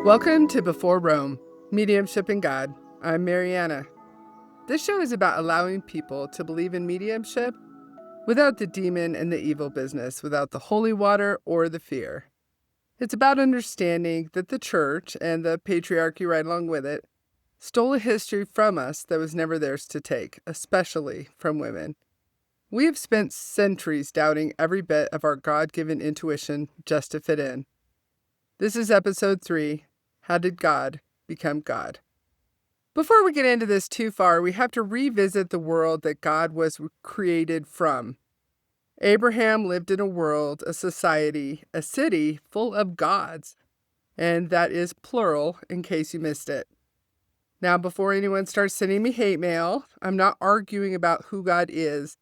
Welcome to Before Rome, Mediumship and God. I'm MaryAnna. This show is about allowing people to believe in mediumship without the demon and the evil business, without the holy water or the fear. It's about understanding that the church, and the patriarchy right along with it, stole a history from us that was never theirs to take, especially from women. We have spent centuries doubting every bit of our God-given intuition just to fit in. This is episode 3, How Did God Become God? Before we get into this too far, we have to revisit the world that God was created from. Abraham lived in a world, a society, a city full of gods, and that is plural in case you missed it. Now, before anyone starts sending me hate mail, I'm not arguing about who God is,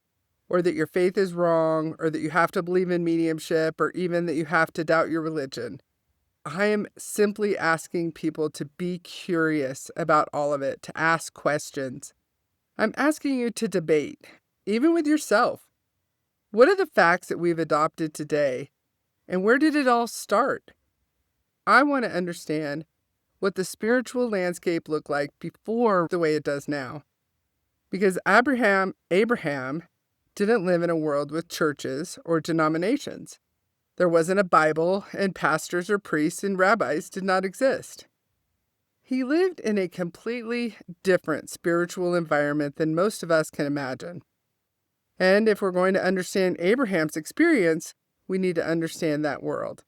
or that your faith is wrong, or that you have to believe in mediumship, or even that you have to doubt your religion. I am simply asking people to be curious about all of it, to ask questions. I'm asking you to debate, even with yourself. What are the facts that we've adopted today, and where did it all start? I want to understand what the spiritual landscape looked like before the way it does now. Because Abraham didn't live in a world with churches or denominations. There wasn't a Bible, and pastors or priests and rabbis did not exist. He lived in a completely different spiritual environment than most of us can imagine. And if we're going to understand Abraham's experience, we need to understand that world.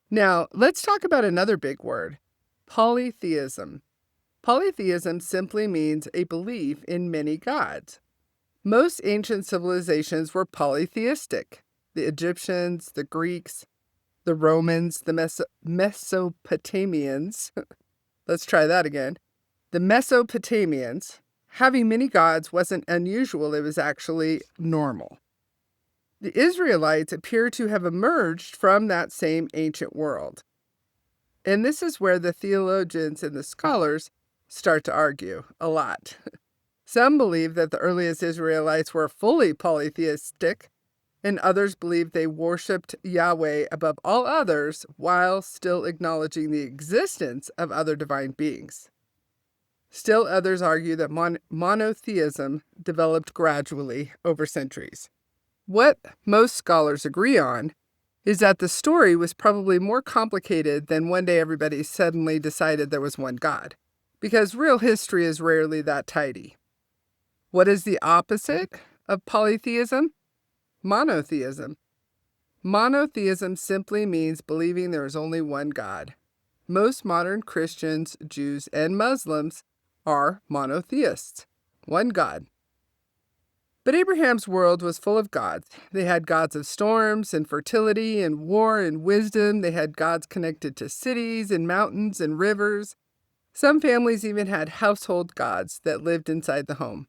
Now, let's talk about another big word, polytheism. Polytheism simply means a belief in many gods. Most ancient civilizations were polytheistic. The Egyptians, the Greeks, the Romans, the Mesopotamians. Let's try that again. The Mesopotamians. Having many gods wasn't unusual, it was actually normal. The Israelites appear to have emerged from that same ancient world. And this is where the theologians and the scholars start to argue a lot. Some believe that the earliest Israelites were fully polytheistic, and others believe they worshipped Yahweh above all others while still acknowledging the existence of other divine beings. Still others argue that monotheism developed gradually over centuries. What most scholars agree on is that the story was probably more complicated than one day everybody suddenly decided there was one God, because real history is rarely that tidy. What is the opposite of polytheism? Monotheism. Monotheism simply means believing there is only one God. Most modern Christians, Jews, and Muslims are monotheists. One God. But Abraham's world was full of gods. They had gods of storms and fertility and war and wisdom. They had gods connected to cities and mountains and rivers. Some families even had household gods that lived inside the home.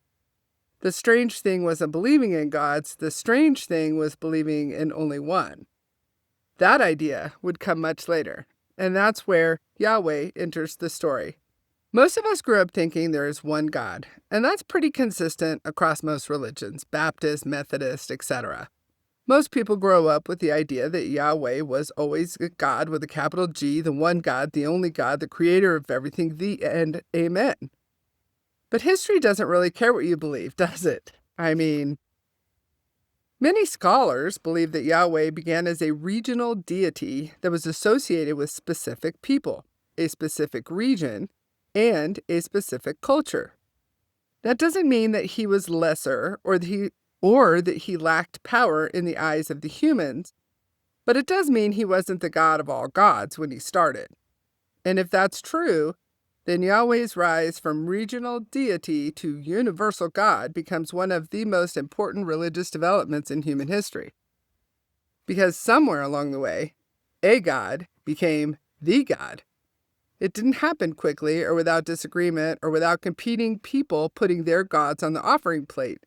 The strange thing wasn't believing in gods. The strange thing was believing in only one. That idea would come much later, and that's where Yahweh enters the story. Most of us grew up thinking there is one God, and that's pretty consistent across most religions, Baptist, Methodist, etc. Most people grow up with the idea that Yahweh was always a God with a capital G, the one God, the only God, the creator of everything, the end, amen. But history doesn't really care what you believe, does it? Many scholars believe that Yahweh began as a regional deity that was associated with specific people, a specific region, and a specific culture. That doesn't mean that he was lesser or that he lacked power in the eyes of the humans, but it does mean he wasn't the God of all gods when he started. And if that's true, then Yahweh's rise from regional deity to universal God becomes one of the most important religious developments in human history. Because somewhere along the way, a God became the God. It didn't happen quickly or without disagreement or without competing people putting their gods on the offering plate.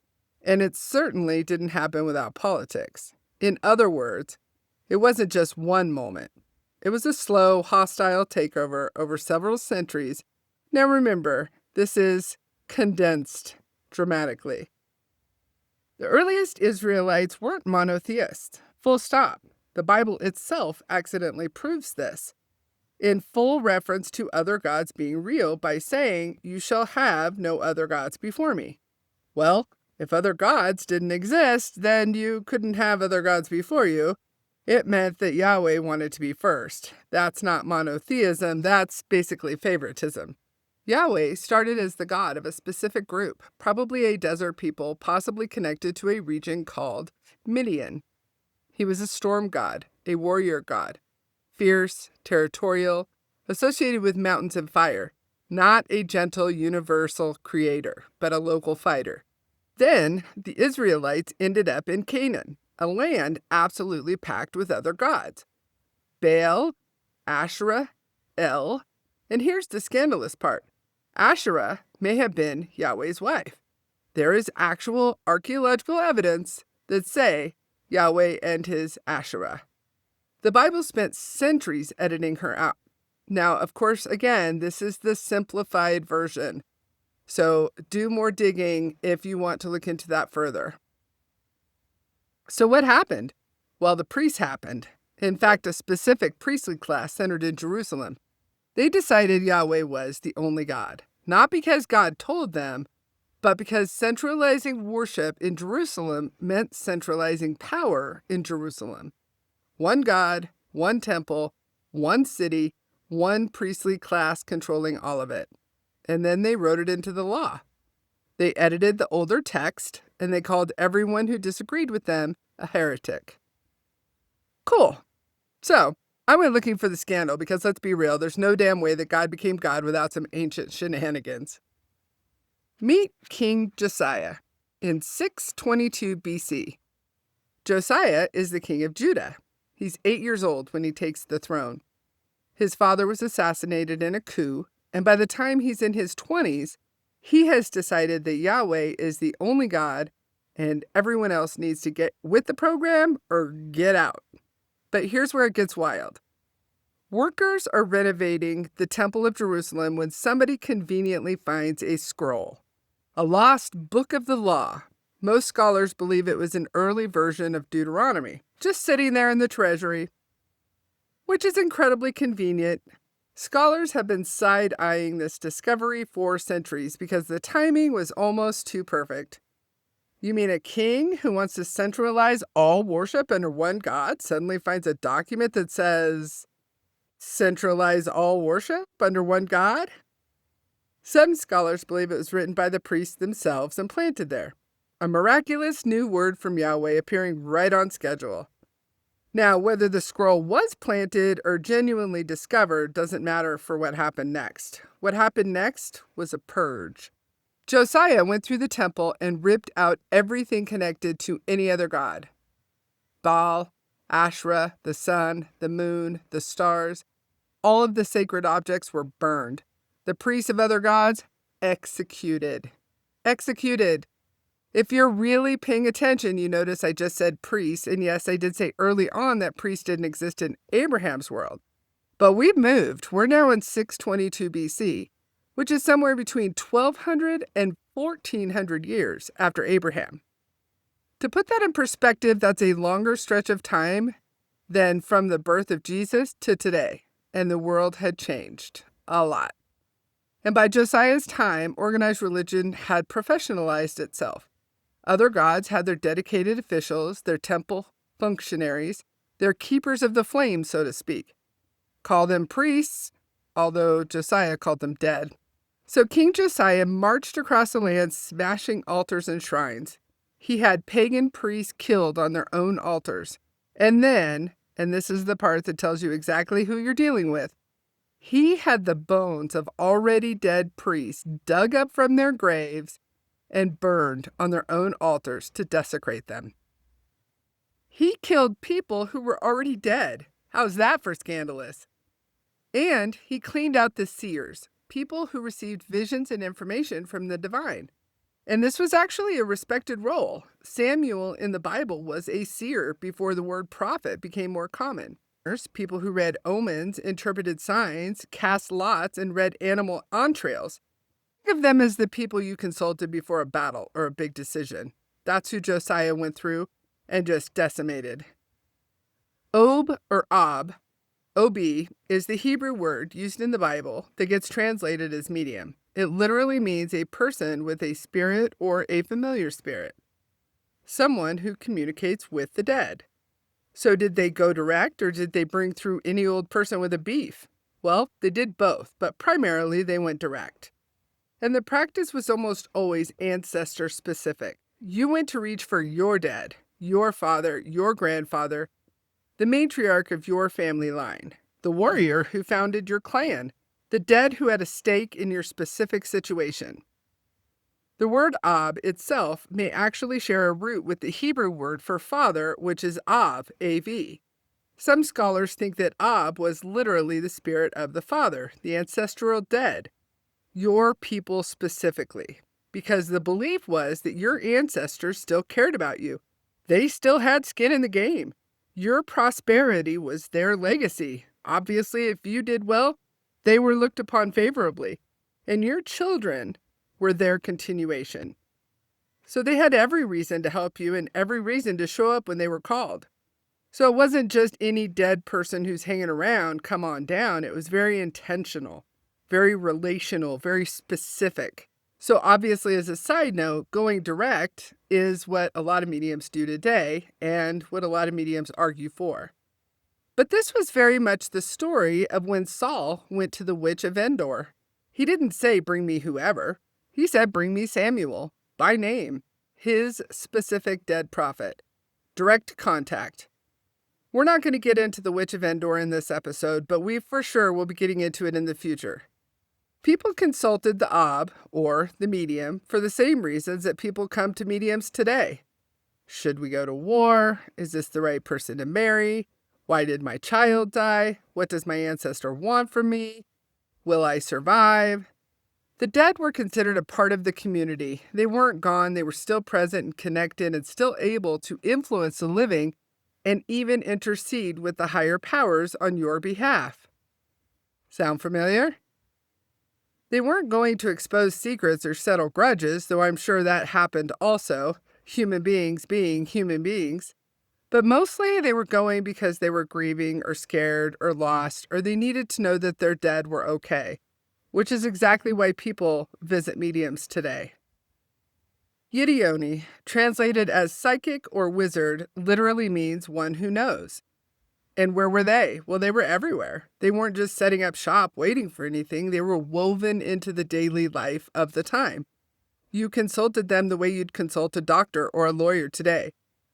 And it certainly didn't happen without politics. In other words, it wasn't just one moment. It was a slow, hostile takeover over several centuries. Now remember, this is condensed dramatically. The earliest Israelites weren't monotheists. Full stop. The Bible itself accidentally proves this. in full reference to other gods being real by saying, "You shall have no other gods before me." Well, if other gods didn't exist, then you couldn't have other gods before you. It meant that Yahweh wanted to be first. That's not monotheism, that's basically favoritism. Yahweh started as the god of a specific group, probably a desert people, possibly connected to a region called Midian. He was a storm god, a warrior god, fierce, territorial, associated with mountains and fire, not a gentle universal creator, but a local fighter. Then the Israelites ended up in Canaan, a land absolutely packed with other gods: Baal, Asherah, El, and here's the scandalous part: Asherah may have been Yahweh's wife. There is actual archaeological evidence that say Yahweh and his Asherah. The Bible spent centuries editing her out. Now, of course, again, this is the simplified version. So do more digging if you want to look into that further. So what happened? Well, the priests happened. In fact, a specific priestly class centered in Jerusalem. They decided Yahweh was the only God, not because God told them, but because centralizing worship in Jerusalem meant centralizing power in Jerusalem. One God, one temple, one city, one priestly class controlling all of it. And then they wrote it into the law. They edited the older text, and they called everyone who disagreed with them a heretic. Cool. So, I went looking for the scandal because, let's be real, there's no damn way that God became God without some ancient shenanigans. Meet King Josiah in 622 BC. Josiah is the king of Judah. He's 8 years old when he takes the throne. His father was assassinated in a coup, and by the time he's in his 20s, he has decided that Yahweh is the only God and everyone else needs to get with the program or get out. But here's where it gets wild. Workers are renovating the Temple of Jerusalem when somebody conveniently finds a scroll, a lost book of the law. Most scholars believe it was an early version of Deuteronomy, just sitting there in the treasury, which is incredibly convenient. Scholars have been side-eyeing this discovery for centuries because the timing was almost too perfect. You mean a king who wants to centralize all worship under one God suddenly finds a document that says, "Centralize all worship under one God"? Some scholars believe it was written by the priests themselves and planted there. A miraculous new word from Yahweh appearing right on schedule. Now, whether the scroll was planted or genuinely discovered doesn't matter for what happened next. What happened next was a purge. Josiah went through the temple and ripped out everything connected to any other god. Baal, Asherah, the sun, the moon, the stars, all of the sacred objects were burned. The priests of other gods, executed. Executed. If you're really paying attention, you notice I just said priests, and yes, I did say early on that priests didn't exist in Abraham's world. But we've moved. We're now in 622 BC, which is somewhere between 1200 and 1400 years after Abraham. To put that in perspective, that's a longer stretch of time than from the birth of Jesus to today, and the world had changed a lot. And by Josiah's time, organized religion had professionalized itself. Other gods had their dedicated officials, their temple functionaries, their keepers of the flame, so to speak. Call them priests, although Josiah called them dead. So King Josiah marched across the land smashing altars and shrines. He had pagan priests killed on their own altars. And then, and this is the part that tells you exactly who you're dealing with, he had the bones of already dead priests dug up from their graves and burned on their own altars to desecrate them. He killed people who were already dead. How's that for scandalous? And he cleaned out the seers, people who received visions and information from the divine. And this was actually a respected role. Samuel in the Bible was a seer before the word prophet became more common. People who read omens, interpreted signs, cast lots, and read animal entrails. Think of them as the people you consulted before a battle or a big decision. That's who Josiah went through and just decimated. Ob, or Ob, OB is the Hebrew word used in the Bible that gets translated as medium. It literally means a person with a spirit or a familiar spirit, someone who communicates with the dead. So did they go direct or did they bring through any old person with a beef? Well, they did both, but primarily they went direct. And the practice was almost always ancestor specific. You went to reach for your dead, your father, your grandfather, the matriarch of your family line, the warrior who founded your clan, the dead who had a stake in your specific situation. The word Ab itself may actually share a root with the Hebrew word for father, which is Av, A-V. Some scholars think that Ab was literally the spirit of the father, the ancestral dead, your people specifically, because the belief was that your ancestors still cared about you. They still had skin in the game. Your prosperity was their legacy. Obviously, if you did well, they were looked upon favorably, and your children were their continuation. So they had every reason to help you and every reason to show up when they were called. So it wasn't just any dead person who's hanging around, come on down. It was very intentional, very relational, very specific. So obviously, as a side note, going direct is what a lot of mediums do today and what a lot of mediums argue for. But this was very much the story of when Saul went to the Witch of Endor. He didn't say, bring me whoever. He said, bring me Samuel, by name, his specific dead prophet. Direct contact. We're not going to get into the Witch of Endor in this episode, but we for sure will be getting into it in the future. People consulted the Ab, or the medium, for the same reasons that people come to mediums today. Should we go to war? Is this the right person to marry? Why did my child die? What does my ancestor want from me? Will I survive? The dead were considered a part of the community. They weren't gone. They were still present and connected and still able to influence the living and even intercede with the higher powers on your behalf. Sound familiar? They weren't going to expose secrets or settle grudges, though I'm sure that happened also, human beings being human beings. But mostly they were going because they were grieving or scared or lost, or they needed to know that their dead were okay, which is exactly why people visit mediums today. Gideoni, translated as psychic or wizard, literally means one who knows. And where were they? Well, they were everywhere. They weren't just setting up shop waiting for anything. They were woven into the daily life of the time. You consulted them the way you'd consult a doctor or a lawyer today.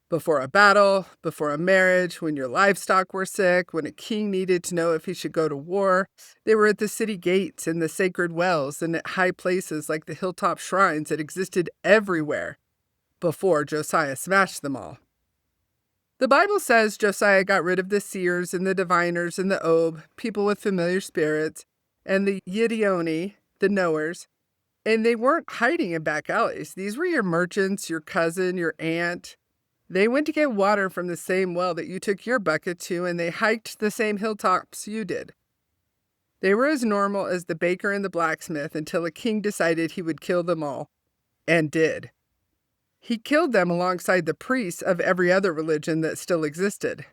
Before a battle, before a marriage, when your livestock were sick, when a king needed to know if he should go to war. They were at the city gates and the sacred wells and at high places like the hilltop shrines that existed everywhere before Josiah smashed them all. The Bible says Josiah got rid of the seers and the diviners and the Ob, people with familiar spirits, and the Gideoni, the knowers, and they weren't hiding in back alleys. These were your merchants, your cousin, your aunt. They went to get water from the same well that you took your bucket to, and they hiked the same hilltops you did. They were as normal as the baker and the blacksmith until a king decided he would kill them all, and did. He killed them alongside the priests of every other religion that still existed.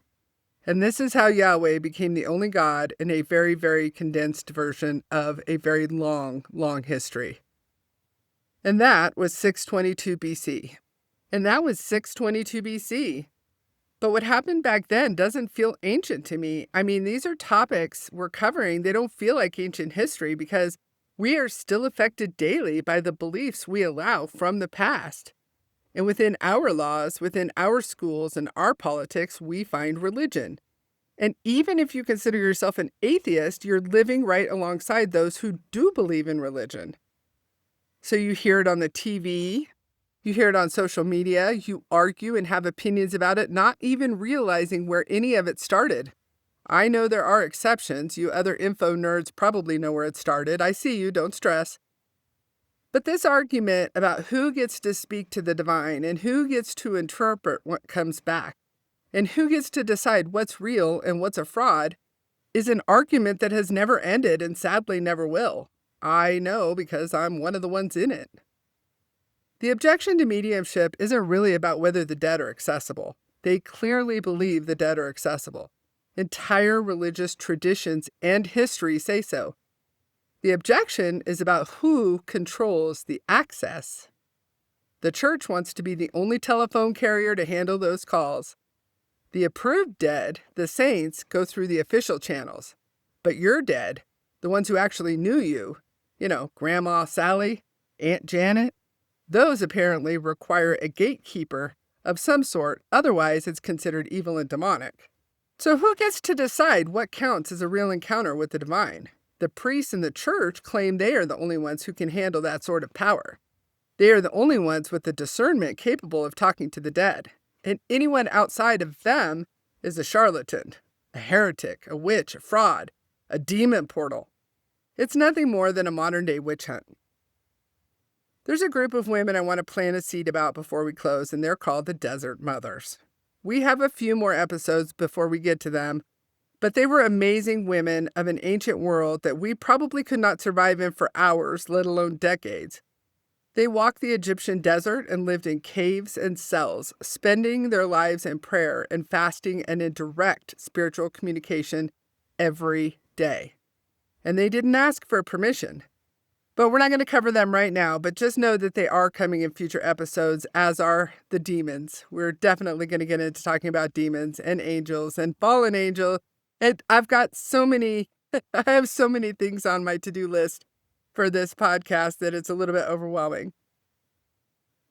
And this is how Yahweh became the only God in a very, very condensed version of a very long, long history. And that was 622 BC. But what happened back then doesn't feel ancient to me. I mean, these are topics we're covering. They don't feel like ancient history because we are still affected daily by the beliefs we allow from the past. And within our laws, within our schools, and our politics, we find religion. And even if you consider yourself an atheist, you're living right alongside those who do believe in religion. So you hear it on the TV, you hear it on social media, you argue and have opinions about it, not even realizing where any of it started. I know there are exceptions. You other info nerds probably know where it started. I see you, don't stress. But this argument about who gets to speak to the divine and who gets to interpret what comes back and who gets to decide what's real and what's a fraud is an argument that has never ended and sadly never will. I know because I'm one of the ones in it. The objection to mediumship isn't really about whether the dead are accessible. They clearly believe the dead are accessible. Entire religious traditions and history say so. The objection is about who controls the access. The church wants to be the only telephone carrier to handle those calls. The approved dead, the saints, go through the official channels. But your dead, the ones who actually knew you, Grandma Sally, Aunt Janet, those apparently require a gatekeeper of some sort, otherwise it's considered evil and demonic. So who gets to decide what counts as a real encounter with the divine? The priests in the church claim they are the only ones who can handle that sort of power. They are the only ones with the discernment capable of talking to the dead. And anyone outside of them is a charlatan, a heretic, a witch, a fraud, a demon portal. It's nothing more than a modern-day witch hunt. There's a group of women I want to plant a seed about before we close, and they're called the Desert Mothers. We have a few more episodes before we get to them, but they were amazing women of an ancient world that we probably could not survive in for hours, let alone decades. They walked the Egyptian desert and lived in caves and cells, spending their lives in prayer and fasting and in direct spiritual communication every day. And they didn't ask for permission. But we're not going to cover them right now, but just know that they are coming in future episodes, as are the demons. We're definitely going to get into talking about demons and angels and fallen angel. And I've got I have so many things on my to-do list for this podcast that it's a little bit overwhelming.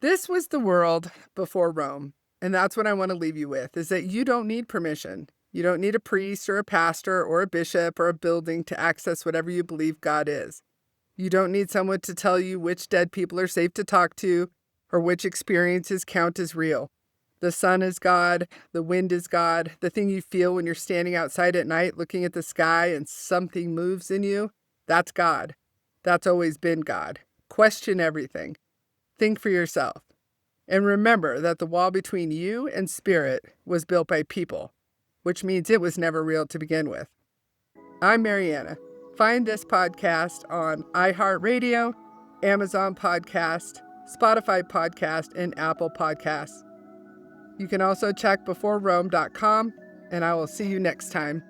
This was the world before Rome, and that's what I want to leave you with, is that you don't need permission. You don't need a priest or a pastor or a bishop or a building to access whatever you believe God is. You don't need someone to tell you which dead people are safe to talk to or which experiences count as real. The sun is God, the wind is God, the thing you feel when you're standing outside at night looking at the sky and something moves in you, that's God. That's always been God. Question everything. Think for yourself. And remember that the wall between you and spirit was built by people, which means it was never real to begin with. I'm MaryAnna. Find this podcast on iHeartRadio, Amazon Podcast, Spotify Podcast, and Apple Podcasts. You can also check beforerome.com, and I will see you next time.